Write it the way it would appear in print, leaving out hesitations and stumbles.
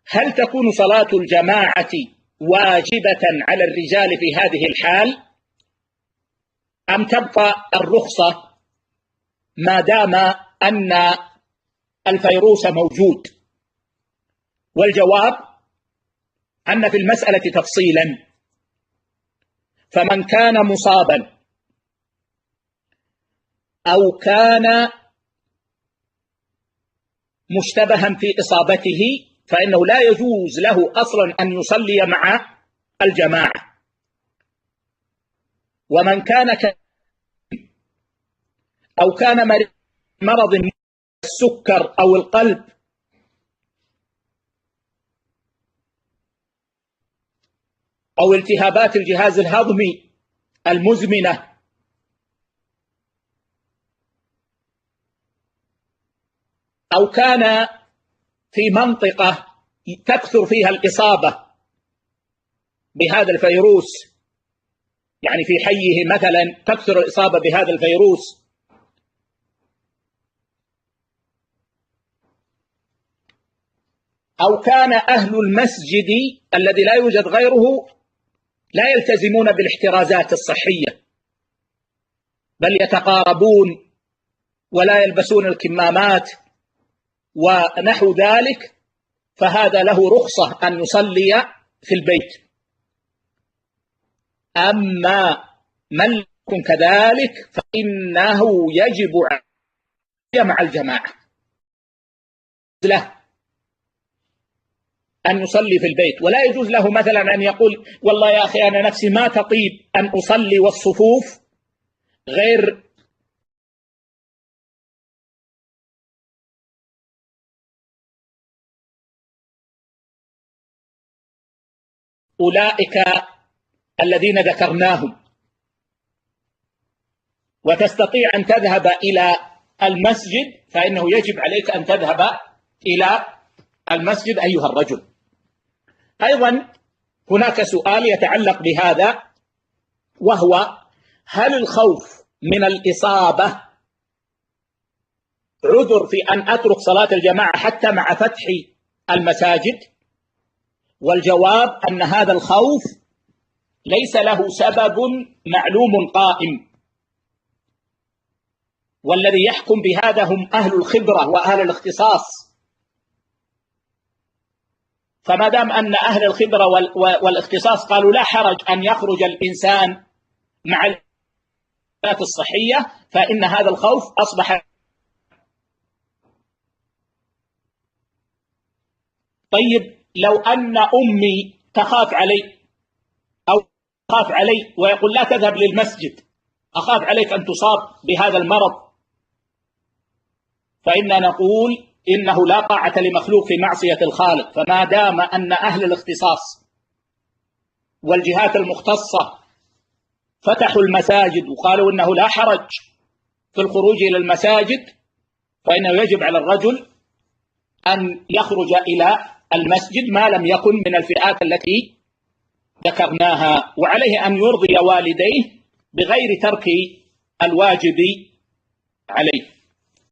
هل تكون صلاة الجماعة واجبة على الرجال في هذه الحال أم تبقى الرخصة ما دام أن الفيروس موجود؟ والجواب أن في المسألة تفصيلا. فمن كان مصابا أو كان مشتبها في إصابته فإنه لا يجوز له أصلا أن يصلي مع الجماعة. ومن كان أو كان مرض السكر أو القلب أو التهابات الجهاز الهضمي المزمنة أو كان في منطقة تكثر فيها الإصابة بهذا الفيروس، يعني في حيه مثلا تكثر الإصابة بهذا الفيروس، أو كان أهل المسجد الذي لا يوجد غيره لا يلتزمون بالاحترازات الصحية بل يتقاربون ولا يلبسون الكمامات ونحو ذلك، فهذا له رخصة أن يصلي في البيت. أما من لم يكن كذلك فإنه يجب عليه مع الجماعة له أن يصلي في البيت، ولا يجوز له مثلا أن يقول والله يا أخي أنا نفسي ما تطيب أن أصلي والصفوف غير أولئك الذين ذكرناهم، وتستطيع أن تذهب إلى المسجد فإنه يجب عليك أن تذهب إلى المسجد أيها الرجل. أيضا هناك سؤال يتعلق بهذا، وهو هل الخوف من الإصابة عذر في أن أترك صلاة الجماعة حتى مع فتح المساجد؟ والجواب أن هذا الخوف ليس له سبب معلوم قائم، والذي يحكم بهذا هم أهل الخبرة وأهل الاختصاص. فما دام أن أهل الخبرة والاختصاص قالوا لا حرج أن يخرج الإنسان مع الحالات الصحية فإن هذا الخوف أصبح. طيب لو أن أمي تخاف علي أو تخاف علي ويقول لا تذهب للمسجد أخاف عليك أن تصاب بهذا المرض، فإننا نقول إنه لا طاعة لمخلوق في معصية الخالق. فما دام أن أهل الاختصاص والجهات المختصة فتحوا المساجد وقالوا إنه لا حرج في الخروج إلى المساجد، فإنه يجب على الرجل أن يخرج إلى المسجد ما لم يكن من الفئات التي ذكرناها، وعليه أن يرضي والديه بغير ترك الواجب عليه.